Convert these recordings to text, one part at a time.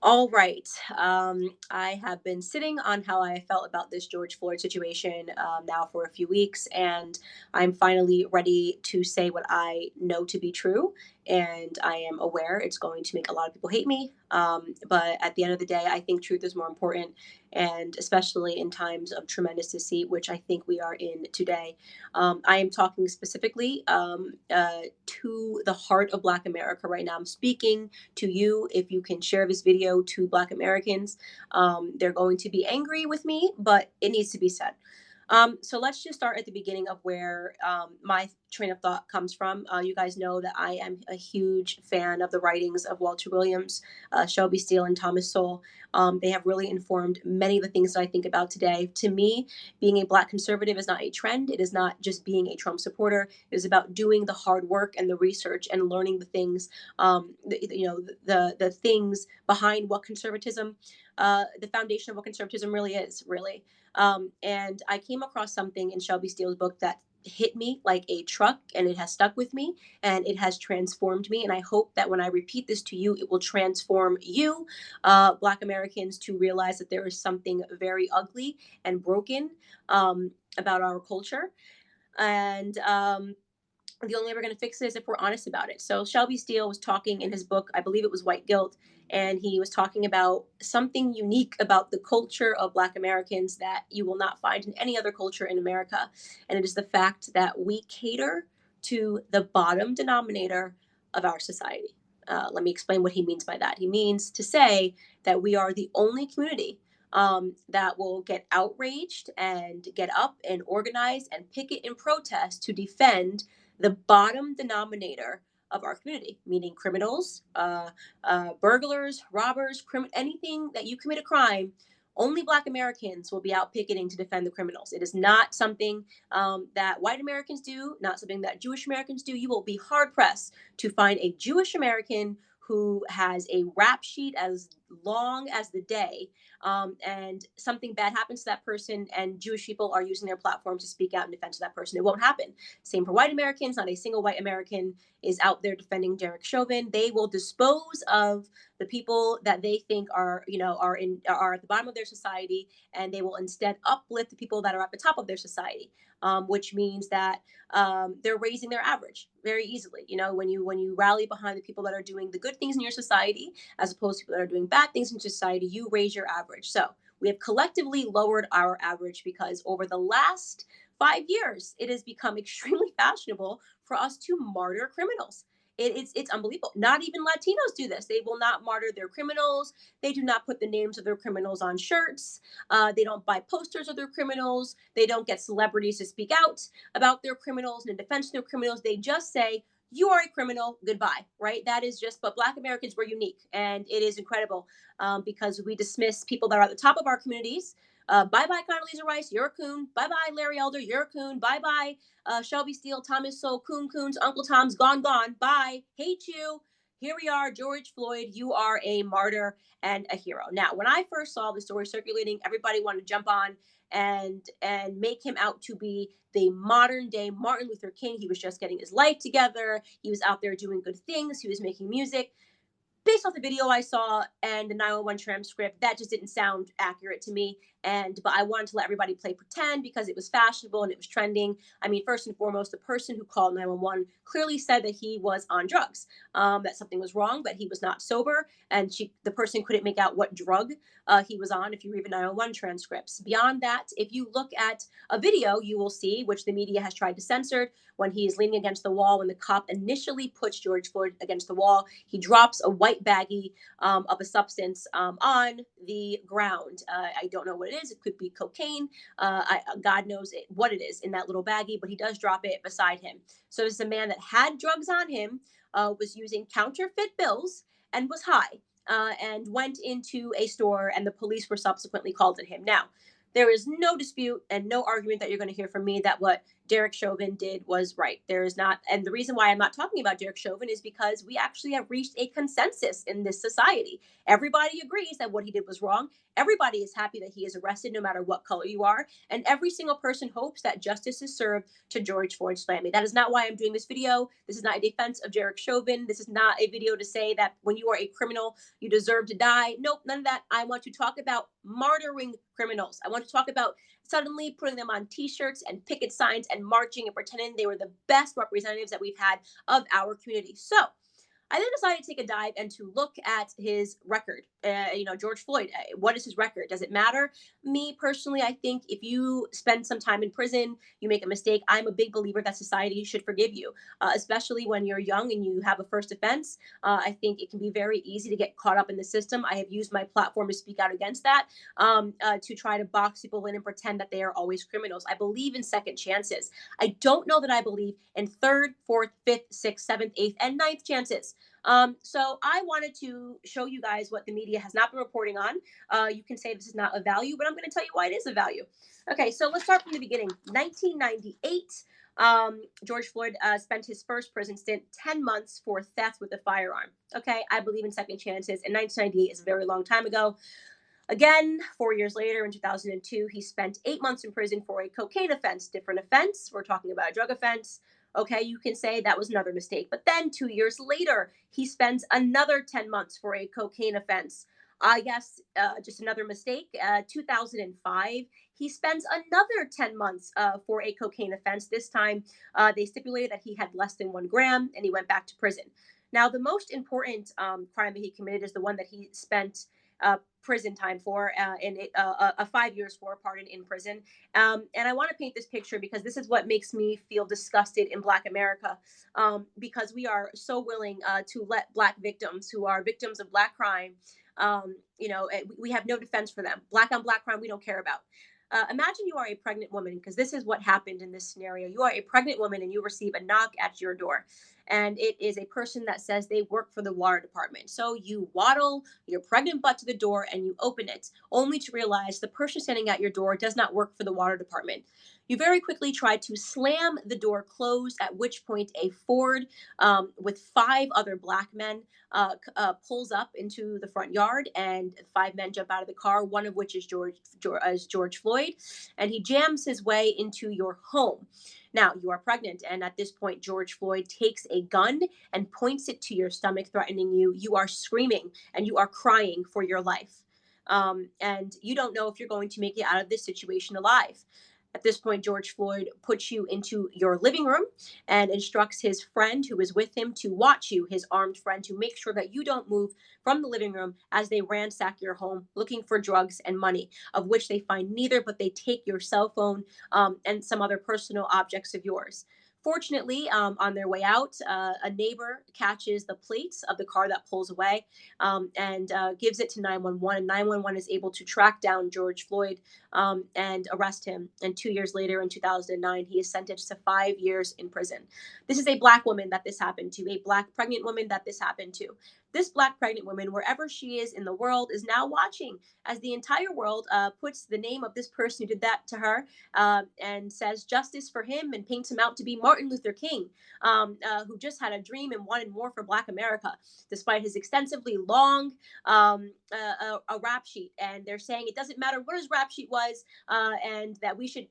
All right. I have been sitting on how I felt about this George Floyd situation now for a few weeks, and I'm finally ready to say what I know to be true. And I am aware it's going to make a lot of people hate me. But at the end of the day, I think truth is more important, and especially in times of tremendous deceit, which I think we are in today. I am talking specifically to the heart of Black America right now. I'm speaking to you. If you can share this video to Black Americans, they're going to be angry with me, but it needs to be said. So let's just start at the beginning of where my train of thought comes from. You guys know that I am a huge fan of the writings of Walter Williams, Shelby Steele, and Thomas Sowell. They have really informed many of the things that I think about today. To me, being a Black conservative is not a trend. It is not just being a Trump supporter. It is about doing the hard work and the research and learning the things, the things behind what conservatism, the foundation of what conservatism really is, really. And I came across something in Shelby Steele's book that hit me like a truck, and it has stuck with me and it has transformed me. And I hope that when I repeat this to you, it will transform you, Black Americans, to realize that there is something very ugly and broken about our culture. And the only way we're going to fix it is if we're honest about it. So Shelby Steele was talking in his book, I believe it was White Guilt, and he was talking about something unique about the culture of Black Americans that you will not find in any other culture in America. And it is the fact that we cater to the bottom denominator of our society. Let me explain what he means by that. He means to say that we are the only community that will get outraged and get up and organize and picket and protest to defend the bottom denominator of our community, meaning criminals, burglars, robbers, anything that you commit a crime. Only Black Americans will be out picketing to defend the criminals. It is not something that white Americans do, not something that Jewish Americans do. You will be hard pressed to find a Jewish American who has a rap sheet as long as the day, and something bad happens to that person, and Jewish people are using their platform to speak out in defense of that person. It won't happen. Same for white Americans. Not a single white American is out there defending Derek Chauvin. They will dispose of the people that they think are at the bottom of their society, and they will instead uplift the people that are at the top of their society. Which means that they're raising their average very easily. You know, when you rally behind the people that are doing the good things in your society, as opposed to people that are doing bad things in society, you raise your average. So we have collectively lowered our average because over the last 5 years, it has become extremely fashionable for us to martyr criminals. It's unbelievable. Not even Latinos do this. They will not martyr their criminals. They do not put the names of their criminals on shirts. They don't buy posters of their criminals. They don't get celebrities to speak out about their criminals and in defense of their criminals. They just say, you are a criminal, goodbye, right? That is just, but Black Americans were unique. And it is incredible because we dismiss people that are at the top of our communities. Bye bye, Condoleezza Rice, you're a coon. Bye bye, Larry Elder, you're a coon. Bye bye, Shelby Steele, Thomas Sowell, Coons, Uncle Tom's gone, gone. Bye, hate you. Here we are, George Floyd, you are a martyr and a hero. Now, when I first saw the story circulating, everybody wanted to jump on and make him out to be the modern day Martin Luther King. He was just getting his life together. He was out there doing good things. He was making music. Based off the video I saw and the 911 transcript, that just didn't sound accurate to me. But I wanted to let everybody play pretend because it was fashionable and it was trending. I mean, first and foremost, the person who called 911 clearly said that he was on drugs, that something was wrong, but he was not sober, and the person couldn't make out what drug he was on. If you read the 911 transcripts, beyond that, if you look at a video, you will see, which the media has tried to censor, when he is leaning against the wall. When the cop initially puts George Floyd against the wall, he drops a white baggie of a substance on the ground. I don't know what it is. It could be cocaine. God knows what it is in that little baggie, but he does drop it beside him. So this is a man that had drugs on him, was using counterfeit bills, and was high. And went into a store, and the police were subsequently called to him. Now, there is no dispute and no argument that you're going to hear from me that what Derek Chauvin did was right. There is not, and the reason why I'm not talking about Derek Chauvin is because we actually have reached a consensus in this society. Everybody agrees that what he did was wrong. Everybody is happy that he is arrested, no matter what color you are. And every single person hopes that justice is served to George Floyd's family. That is not why I'm doing this video. This is not a defense of Derek Chauvin. This is not a video to say that when you are a criminal, you deserve to die. Nope, none of that. I want to talk about martyring criminals. I want to talk about suddenly putting them on t-shirts and picket signs and marching and pretending they were the best representatives that we've had of our community. So I then decided to take a dive and to look at his record. George Floyd, what is his record? Does it matter? Me personally, I think if you spend some time in prison, you make a mistake, I'm a big believer that society should forgive you, especially when you're young and you have a first offense. I think it can be very easy to get caught up in the system. I have used my platform to speak out against that, to try to box people in and pretend that they are always criminals. I believe in second chances. I don't know that I believe in third, fourth, fifth, sixth, seventh, eighth, and ninth chances. So I wanted to show you guys what the media has not been reporting on. You can say this is not a value, but I'm going to tell you why it is a value. Okay, so let's start from the beginning. 1998, George Floyd spent his first prison stint 10 months for theft with a firearm. Okay, I believe in second chances, and 1998 is a very long time ago. Again, 4 years later, in 2002, he spent 8 months in prison for a cocaine offense. Different offense. We're talking about a drug offense. Okay, you can say that was another mistake. But then 2 years later, he spends another 10 months for a cocaine offense. I guess just another mistake. 2005, he spends another 10 months for a cocaine offense. This time, they stipulated that he had less than 1 gram and he went back to prison. Now, the most important crime that he committed is the one that he spent prison time for, and a 5 years for, pardon, in prison. And I want to paint this picture because this is what makes me feel disgusted in Black America, because we are so willing to let Black victims who are victims of Black crime, we have no defense for them. Black on Black crime, we don't care about. Imagine you are a pregnant woman, because this is what happened in this scenario. You are a pregnant woman and you receive a knock at your door. And it is a person that says they work for the water department. So you waddle your pregnant butt to the door and you open it, only to realize the person standing at your door does not work for the water department. You very quickly try to slam the door closed, at which point a Ford with 5 other Black men pulls up into the front yard, and 5 men jump out of the car, one of which is George Floyd, and he jams his way into your home. Now, you are pregnant, and at this point, George Floyd takes a gun and points it to your stomach, threatening you. You are screaming and you are crying for your life. And you don't know if you're going to make it out of this situation alive. At this point, George Floyd puts you into your living room and instructs his friend who is with him to watch you, his armed friend, to make sure that you don't move from the living room as they ransack your home looking for drugs and money, of which they find neither, but they take your cell phone and some other personal objects of yours. Fortunately, on their way out, a neighbor catches the plates of the car that pulls away, and gives it to 911. And 911 is able to track down George Floyd and arrest him. And 2 years later, in 2009, he is sentenced to 5 years in prison. This is a Black woman that this happened to, a Black pregnant woman that this happened to. This Black pregnant woman, wherever she is in the world, is now watching as the entire world puts the name of this person who did that to her, and says justice for him, and paints him out to be Martin Luther King, who just had a dream and wanted more for Black America, despite his extensively long a rap sheet. And they're saying it doesn't matter what his rap sheet was, and that we should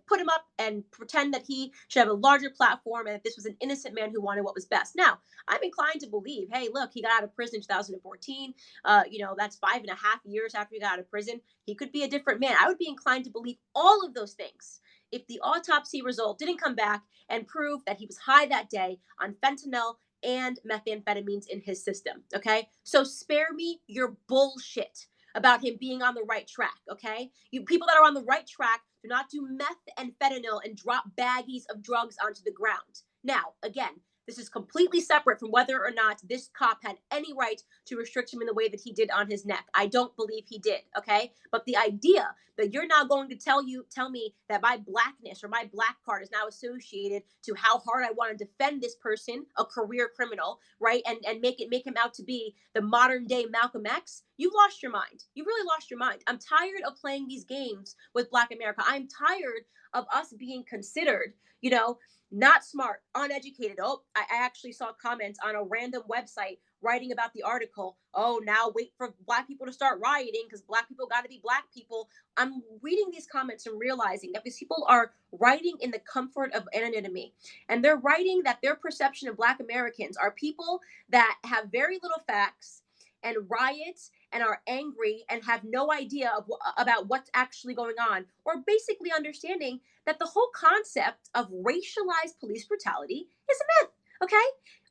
put him up and pretend that he should have a larger platform, and that this was an innocent man who wanted what was best. Now, I'm inclined to believe, hey, look, he got out of prison in 2014. That's 5.5 years after he got out of prison. He could be a different man. I would be inclined to believe all of those things if the autopsy result didn't come back and prove that he was high that day on fentanyl and methamphetamines in his system. Okay, so spare me your bullshit about him being on the right track. Okay, you people that are on the right track do not do meth and fentanyl and drop baggies of drugs onto the ground. Now, again, this is completely separate from whether or not this cop had any right to restrict him in the way that he did on his neck. I don't believe he did, okay? But the idea that you're now going to tell me that my Blackness or my Black card is now associated to how hard I want to defend this person, a career criminal, right? And make him out to be the modern day Malcolm X. you've lost your mind. You really lost your mind. I'm tired of playing these games with Black America. I'm tired of us being considered, you know, not smart, uneducated. Oh, I actually saw comments on a random website writing about the article. Oh, now wait for Black people to start rioting because Black people got to be Black people. I'm reading these comments and realizing that these people are writing in the comfort of anonymity. And they're writing that their perception of Black Americans are people that have very little facts and riot and are angry and have no idea about what's actually going on, or basically understanding that the whole concept of racialized police brutality is a myth. Okay?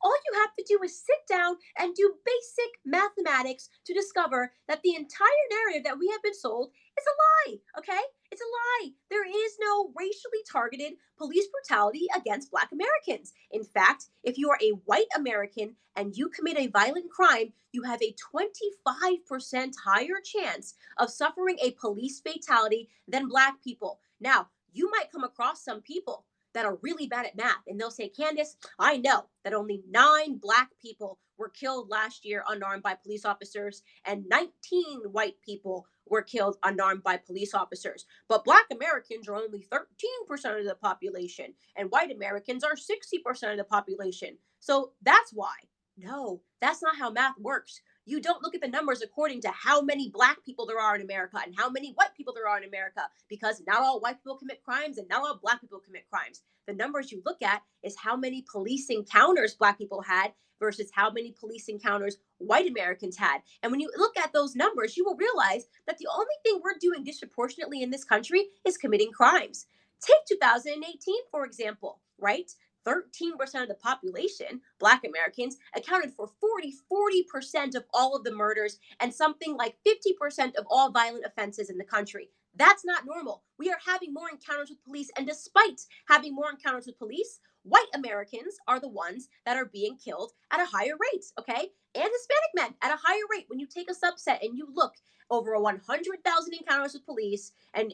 All you have to do is sit down and do basic mathematics to discover that the entire narrative that we have been sold is a lie. Okay? It's a lie. There is no racially targeted police brutality against Black Americans. In fact, if you are a white American and you commit a violent crime, you have a 25% higher chance of suffering a police fatality than Black people. Now, you might come across some people that are really bad at math and they'll say, Candace, I know that only 9 Black people were killed last year unarmed by police officers and 19 white people were killed unarmed by police officers. But Black Americans are only 13% of the population and white Americans are 60% of the population. So that's why. No, that's not how math works. You don't look at the numbers according to how many Black people there are in America and how many white people there are in America, because not all white people commit crimes and not all Black people commit crimes. The numbers you look at is how many police encounters Black people had versus how many police encounters white Americans had. And when you look at those numbers, you will realize that the only thing we're doing disproportionately in this country is committing crimes. Take 2018, for example, right? 13% of the population, Black Americans, accounted for 40% of all of the murders and something like 50% of all violent offenses in the country. That's not normal. We are having more encounters with police, and despite having more encounters with police, white Americans are the ones that are being killed at a higher rate, okay? And Hispanic men at a higher rate. When you take a subset and you look over 100,000 encounters with police and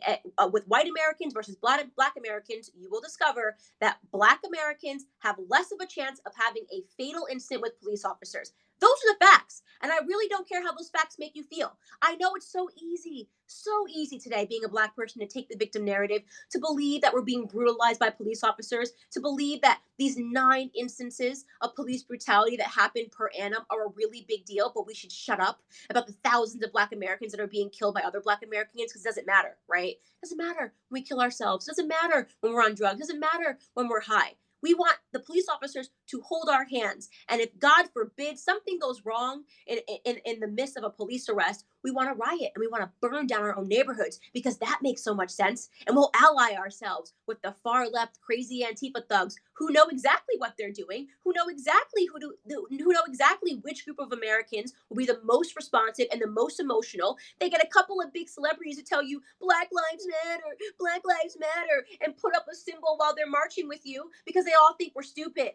with white Americans versus Black Americans, you will discover that Black Americans have less of a chance of having a fatal incident with police officers. Those are the facts. And I really don't care how those facts make you feel. I know it's so easy today being a Black person to take the victim narrative, to believe that we're being brutalized by police officers, to believe that these 9 instances of police brutality that happen per annum are a really big deal, but we should shut up about the thousands of Black Americans that are being killed by other Black Americans, because it doesn't matter, right? It doesn't matter when we kill ourselves. It doesn't matter when we're on drugs. It doesn't matter when we're high. We want the police officers to hold our hands. And if, God forbid, something goes wrong in the midst of a police arrest, we want to riot and we want to burn down our own neighborhoods, because that makes so much sense. And we'll ally ourselves with the far left crazy Antifa thugs who know exactly what they're doing, who know exactly who know exactly which group of Americans will be the most responsive and the most emotional. They get a couple of big celebrities to tell you Black Lives Matter, Black Lives Matter, and put up a symbol while they're marching with you because they all think we're stupid.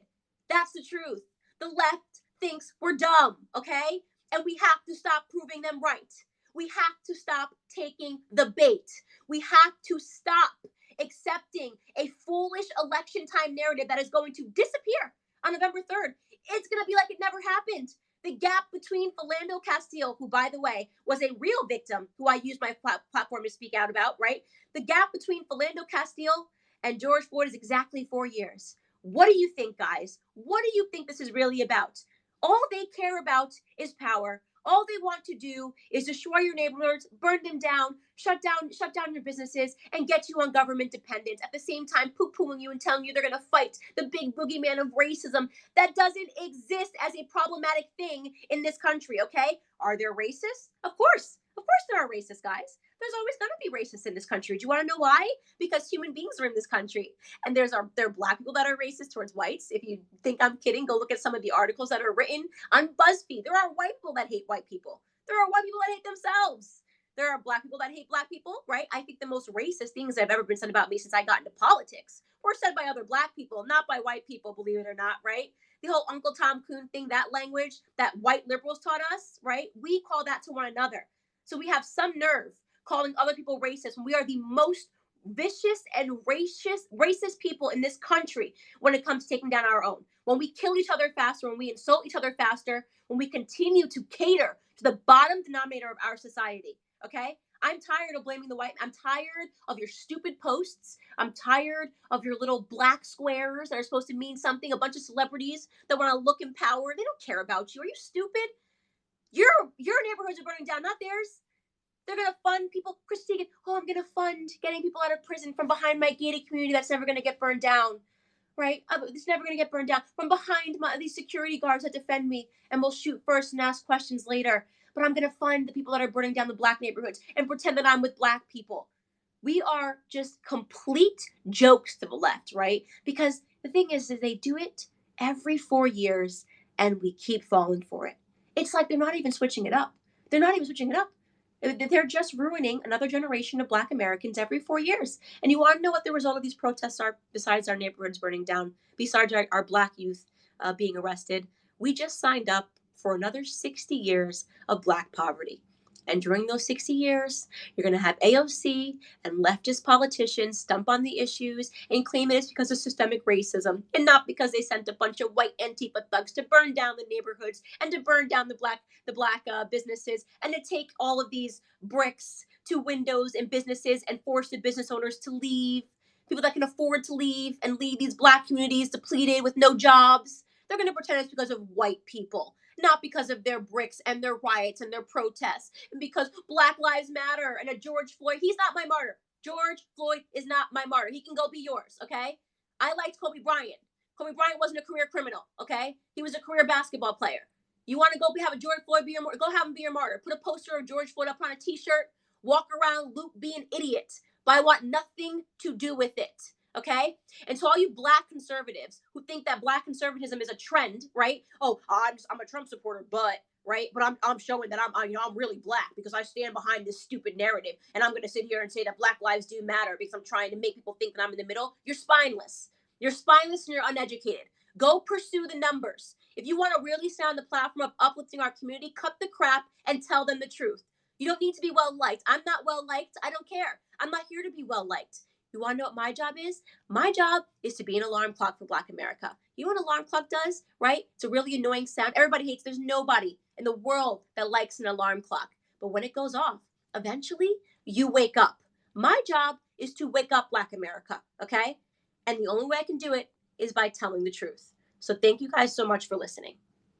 That's the truth. The left thinks we're dumb, okay? And we have to stop proving them right. We have to stop taking the bait. We have to stop accepting a foolish election time narrative that is going to disappear on November 3rd. It's going to be like it never happened. The gap between Philando Castile, who, by the way, was a real victim, who I used my platform to speak out about, right? The gap between Philando Castile and George Floyd is exactly 4 years. What do you think, guys? What do you think this is really about? All they care about is power. All they want to do is destroy your neighborhoods, burn them down, shut down your businesses, and get you on government dependence. At the same time, poo-pooing you and telling you they're going to fight the big boogeyman of racism that doesn't exist as a problematic thing in this country. Okay? Are there racists? Of course, there are racist guys. There's always going to be racists in this country. Do you want to know why? Because human beings are in this country, and there are Black people that are racist towards whites. If you think I'm kidding, go look at some of the articles that are written on BuzzFeed. There are white people that hate white people. There are white people that hate themselves. There are Black people that hate Black people, right? I think the most racist things that have ever been said about me since I got into politics were said by other Black people, not by white people, believe it or not, right? The whole Uncle Tom Coon thing, that language that white liberals taught us, right? We call that to one another. So we have some nerve calling other people racist when we are the most vicious and racist people in this country when it comes to taking down our own. When we kill each other faster, when we insult each other faster, when we continue to cater to the bottom denominator of our society. Okay? I'm tired of blaming the white. I'm tired of your stupid posts. I'm tired of your little black squares that are supposed to mean something. A bunch of celebrities that want to look empowered. They don't care about you. Are you stupid? Your neighborhoods are burning down, not theirs. They're gonna fund people. Chris Teigen, oh, I'm gonna fund getting people out of prison from behind my gated community that's never gonna get burned down, right? It's never gonna get burned down. From behind these security guards that defend me and will shoot first and ask questions later. But I'm gonna fund the people that are burning down the black neighborhoods and pretend that I'm with black people. We are just complete jokes to the left, right? Because the thing is that they do it every 4 years and we keep falling for it. It's like they're not even switching it up. They're not even switching it up. They're just ruining another generation of black Americans every 4 years. And you want to know what the result of these protests are, besides our neighborhoods burning down, besides our black youth being arrested? We just signed up for another 60 years of black poverty. And during those 60 years, you're going to have AOC and leftist politicians stump on the issues and claim it's because of systemic racism and not because they sent a bunch of white Antifa thugs to burn down the neighborhoods and to burn down the black businesses and to take all of these bricks to windows and businesses and force the business owners to leave. People that can afford to leave and leave these black communities depleted with no jobs. They're going to pretend it's because of white people, not because of their bricks and their riots and their protests, and because Black Lives Matter and a George Floyd. He's not my martyr. George Floyd is not my martyr. He can go be yours, okay? I liked Kobe Bryant. Kobe Bryant wasn't a career criminal, okay? He was a career basketball player. You want to go have a George Floyd be your martyr? Go have him be your martyr. Put a poster of George Floyd up on a T-shirt. Walk around, loop, be an idiot. But I want nothing to do with it, okay? And so all you black conservatives who think that black conservatism is a trend, right? Oh, I'm a Trump supporter, but right, but I'm showing that I'm really black because I stand behind this stupid narrative, and I'm gonna sit here and say that Black lives do matter because I'm trying to make people think that I'm in the middle. You're spineless. You're spineless and you're uneducated. Go pursue the numbers. If you want to really stand on the platform of uplifting our community, cut the crap and tell them the truth. You don't need to be well liked. I'm not well liked. I don't care. I'm not here to be well liked. You want to know what my job is? My job is to be an alarm clock for Black America. You know what an alarm clock does, right? It's a really annoying sound. Everybody hates. There's nobody in the world that likes an alarm clock. But when it goes off, eventually you wake up. My job is to wake up Black America, okay? And the only way I can do it is by telling the truth. So thank you guys so much for listening.